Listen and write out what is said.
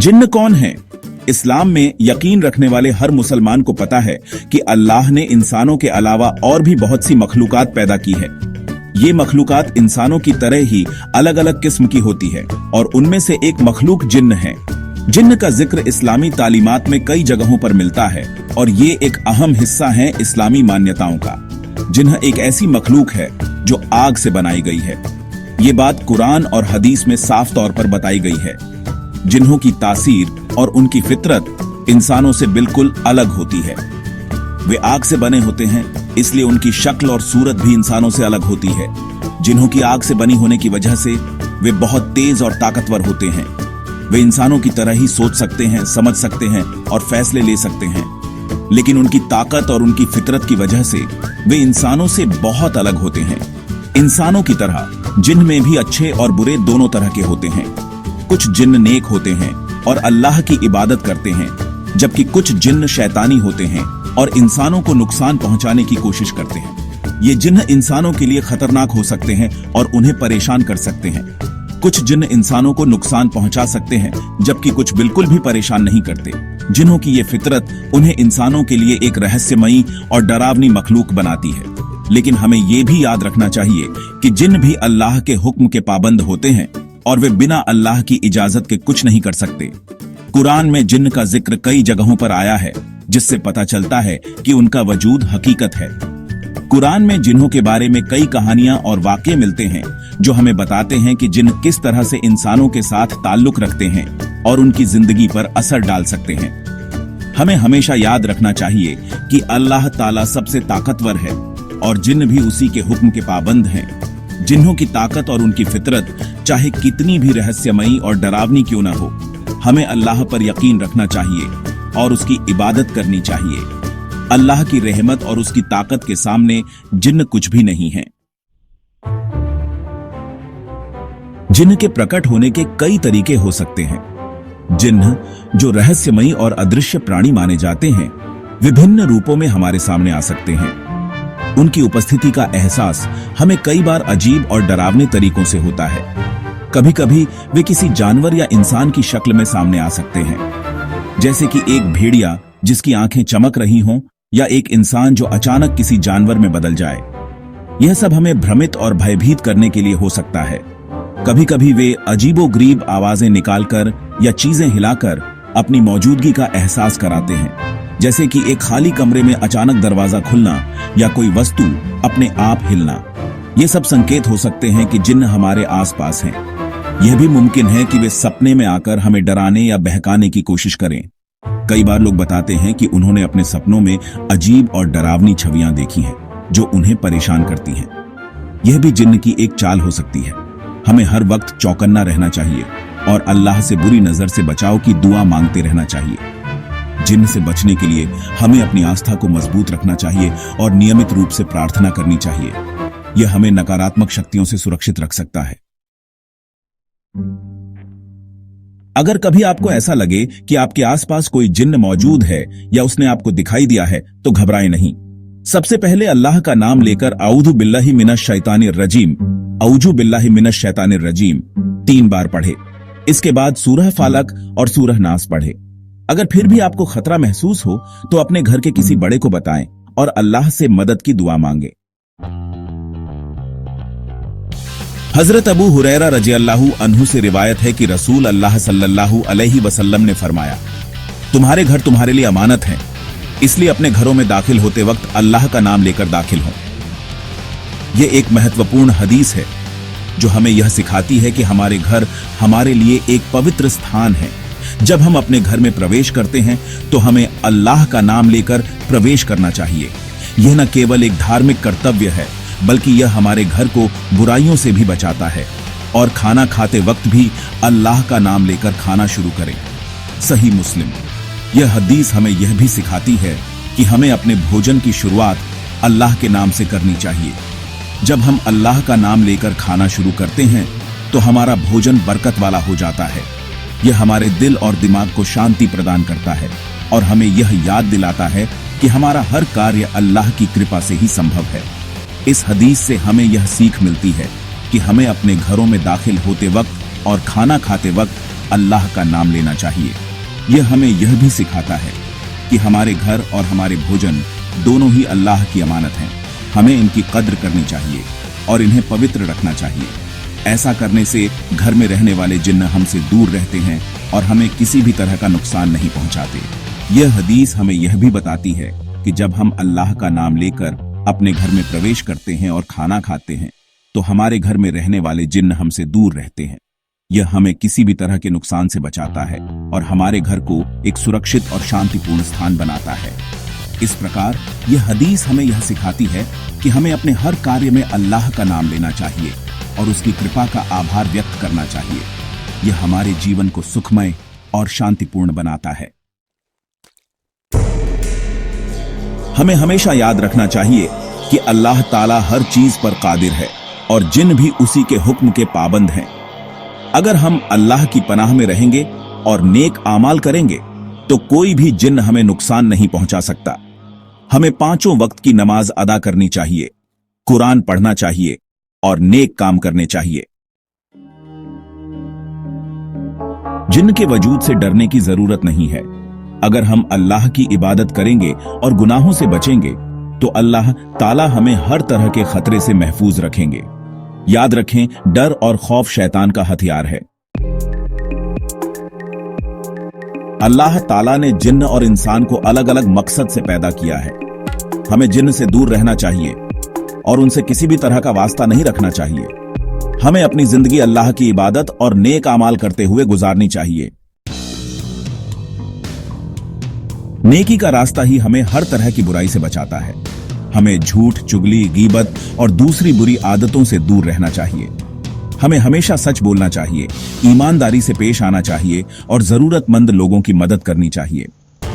जिन्न कौन है? इस्लाम में यकीन रखने वाले हर मुसलमान को पता है कि अल्लाह ने इंसानों के अलावा और भी बहुत सी मखलूकात पैदा की है। ये मखलूकात इंसानों की तरह ही अलग अलग किस्म की होती है और उनमें से एक मखलूक जिन्न है। जिन्न का जिक्र इस्लामी तालीमात में कई जगहों पर मिलता है और ये एक अहम हिस्सा है इस्लामी मान्यताओं का। जिन्न एक ऐसी मखलूक है जो आग से बनाई गई है। ये बात कुरान और हदीस में साफ तौर पर बताई गई है। जिन्हों की तासीर और उनकी फितरत इंसानों से बिल्कुल अलग होती है। वे आग से बने होते हैं, इसलिए उनकी शक्ल और सूरत भी इंसानों से अलग होती है। जिन्हों की आग से बनी होने की वजह से वे बहुत तेज और ताकतवर होते हैं। वे इंसानों की तरह ही सोच सकते हैं, समझ सकते हैं और फैसले ले सकते हैं, लेकिन उनकी ताकत और उनकी फितरत की वजह से वे इंसानों से बहुत अलग होते हैं। इंसानों की तरह जिन्न में भी अच्छे और बुरे दोनों तरह के होते हैं। कुछ जिन्न नेक होते हैं और अल्लाह की इबादत करते हैं, जबकि कुछ जिन्न शैतानी होते हैं और इंसानों को नुकसान पहुंचाने की कोशिश करते हैं। ये जिन्न इंसानों के लिए खतरनाक हो सकते हैं और उन्हें परेशान कर सकते हैं। कुछ जिन्न इंसानों को नुकसान पहुंचा सकते हैं, जबकि कुछ बिल्कुल भी परेशान नहीं करते। जिन्हों की ये फितरत उन्हें इंसानों के लिए एक रहस्यमयी और डरावनी मखलूक बनाती है। लेकिन हमें ये भी याद रखना चाहिए कि जिन्न भी अल्लाह के हुक्म के पाबंद होते हैं और वे बिना अल्लाह की इजाजत के कुछ नहीं कर सकते। कुरान में जिन्न का जिक्र कई जगहों पर आया है, जिससे पता चलता है कि उनका वजूद हकीकत है। कुरान में जिन्हों के बारे में कई कहानियां और वाक़े मिलते हैं जो हमें बताते हैं कि जिन्न किस तरह से इंसानों के साथ ताल्लुक रखते हैं और उनकी जिंदगी पर असर डाल सकते हैं। हमें हमेशा याद रखना चाहिए कि अल्लाह ताला सबसे ताकतवर है और जिन्न भी उसी के हुक्म के पाबंद हैं। जिन्हों की ताकत और उनकी फितरत चाहे कितनी भी रहस्यमयी और डरावनी क्यों न हो, हमें अल्लाह पर यकीन रखना चाहिए और उसकी इबादत करनी चाहिए। अल्लाह की रहमत और उसकी ताकत के सामने जिन्न कुछ भी नहीं है। जिन्न के प्रकट होने के कई तरीके हो सकते हैं। जिन्न, जो रहस्यमयी और अदृश्य प्राणी माने जाते हैं, विभिन्न रूपों में हमारे सामने आ सकते हैं। उनकी उपस्थिति का एहसास हमें कई बार अजीब और डरावने तरीकों से होता है। कभी कभी वे किसी जानवर या इंसान की शक्ल में सामने आ सकते हैं, जैसे कि एक भेड़िया जिसकी आंखें चमक रही हों या एक इंसान जो अचानक किसी जानवर में बदल जाए। यह सब हमें भ्रमित और भयभीत करने के लिए हो सकता है। कभी कभी वे अजीबोगरीब आवाजें निकालकर या चीजें हिलाकर अपनी मौजूदगी का एहसास कराते हैं, जैसे कि एक खाली कमरे में अचानक दरवाजा खुलना या कोई वस्तु अपने आप हिलना। ये सब संकेत हो सकते हैं कि जिन्न हमारे आसपास हैं। यह भी मुमकिन है कि वे सपने में आकर हमें डराने या बहकाने की कोशिश करें। कई बार लोग बताते हैं कि उन्होंने अपने सपनों में अजीब और डरावनी छवियां देखी हैं जो उन्हें परेशान करती हैं। यह भी जिन्न की एक चाल हो सकती है। हमें हर वक्त चौकन्ना रहना चाहिए और अल्लाह से बुरी नजर से बचाव की दुआ मांगते रहना चाहिए। जिन्न से बचने के लिए हमें अपनी आस्था को मजबूत रखना चाहिए और नियमित रूप से प्रार्थना करनी चाहिए। यह हमें नकारात्मक शक्तियों से सुरक्षित रख सकता है। अगर कभी आपको ऐसा लगे कि आपके आसपास कोई जिन्न मौजूद है या उसने आपको दिखाई दिया है, तो घबराएं नहीं। सबसे पहले अल्लाह का नाम लेकर औज़ु बिल्लाहि मिनश शैतानिर रजीम, औज़ु बिल्लाहि मिनश शैतानिर रजीम 3 बार पढ़े। इसके बाद सूरह फालक और सूरह नास पढ़े। अगर फिर भी आपको खतरा महसूस हो तो अपने घर के किसी बड़े को बताएं और अल्लाह से मदद की दुआ मांगे। हजरत अबू हुरैरा रज़ियल्लाहु अन्हु से रिवायत है कि रसूल अल्लाह सल्लल्लाहु अलैहि वसल्लम ने फरमाया, तुम्हारे घर तुम्हारे लिए अमानत हैं, इसलिए अपने घरों में दाखिल होते वक्त अल्लाह का नाम लेकर दाखिल हों। यह एक महत्वपूर्ण हदीस है जो हमें यह सिखाती है कि हमारे घर हमारे लिए एक पवित्र स्थान है। जब हम अपने घर में प्रवेश करते हैं तो हमें अल्लाह का नाम लेकर प्रवेश करना चाहिए। यह न केवल एक धार्मिक कर्तव्य है, बल्कि यह हमारे घर को बुराइयों से भी बचाता है। और खाना खाते वक्त भी अल्लाह का नाम लेकर खाना शुरू करें। सही मुस्लिम। यह हदीस हमें यह भी सिखाती है कि हमें अपने भोजन की शुरुआत अल्लाह के नाम से करनी चाहिए। जब हम अल्लाह का नाम लेकर खाना शुरू करते हैं तो हमारा भोजन बरकत वाला हो जाता है। यह हमारे दिल और दिमाग को शांति प्रदान करता है और हमें यह याद दिलाता है कि हमारा हर कार्य अल्लाह की कृपा से ही संभव है। इस हदीस से हमें यह सीख मिलती है कि हमें अपने घरों में दाखिल होते वक्त और खाना खाते वक्त अल्लाह का नाम लेना चाहिए। यह हमें यह भी सिखाता है कि हमारे घर और हमारे भोजन दोनों ही अल्लाह की अमानत हैं। हमें इनकी कद्र करनी चाहिए और इन्हें पवित्र रखना चाहिए। ऐसा करने से घर में रहने वाले जिन्न हमसे दूर रहते हैं और हमें किसी भी तरह का नुकसान नहीं पहुंचाते। यह हदीस हमें यह भी बताती है कि जब हम अल्लाह का नाम लेकर अपने घर में प्रवेश करते हैं और खाना खाते हैं तो हमारे घर में रहने वाले जिन्न हमसे दूर रहते हैं। यह हमें किसी भी तरह के नुकसान से बचाता है और हमारे घर को एक सुरक्षित और शांतिपूर्ण स्थान बनाता है। इस प्रकार यह हदीस हमें यह सिखाती है कि हमें अपने हर कार्य में अल्लाह का नाम लेना चाहिए और उसकी कृपा का आभार व्यक्त करना चाहिए। यह हमारे जीवन को सुखमय और शांतिपूर्ण बनाता है। हमें हमेशा याद रखना चाहिए कि अल्लाह ताला हर चीज पर कादिर है और जिन भी उसी के हुक्म के पाबंद हैं। अगर हम अल्लाह की पनाह में रहेंगे और नेक आमाल करेंगे तो कोई भी जिन्न हमें नुकसान नहीं पहुंचा सकता। हमें 5 वक्त की नमाज अदा करनी चाहिए, कुरान पढ़ना चाहिए और नेक काम करने चाहिए। जिन्न के वजूद से डरने की जरूरत नहीं है। अगर हम अल्लाह की इबादत करेंगे और गुनाहों से बचेंगे तो अल्लाह ताला हमें हर तरह के खतरे से महफूज रखेंगे। याद रखें, डर और खौफ शैतान का हथियार है। अल्लाह ताला ने जिन्न और इंसान को अलग अलग मकसद से पैदा किया है। हमें जिन्न से दूर रहना चाहिए और उनसे किसी भी तरह का वास्ता नहीं रखना चाहिए। हमें अपनी जिंदगी अल्लाह की इबादत और नेक आमाल करते हुए गुजारनी चाहिए। नेकी का रास्ता ही हमें हर तरह की बुराई से बचाता है। हमें झूठ, चुगली, गीबत और दूसरी बुरी आदतों से दूर रहना चाहिए। हमें हमेशा सच बोलना चाहिए, ईमानदारी से पेश आना चाहिए और जरूरतमंद लोगों की मदद करनी चाहिए।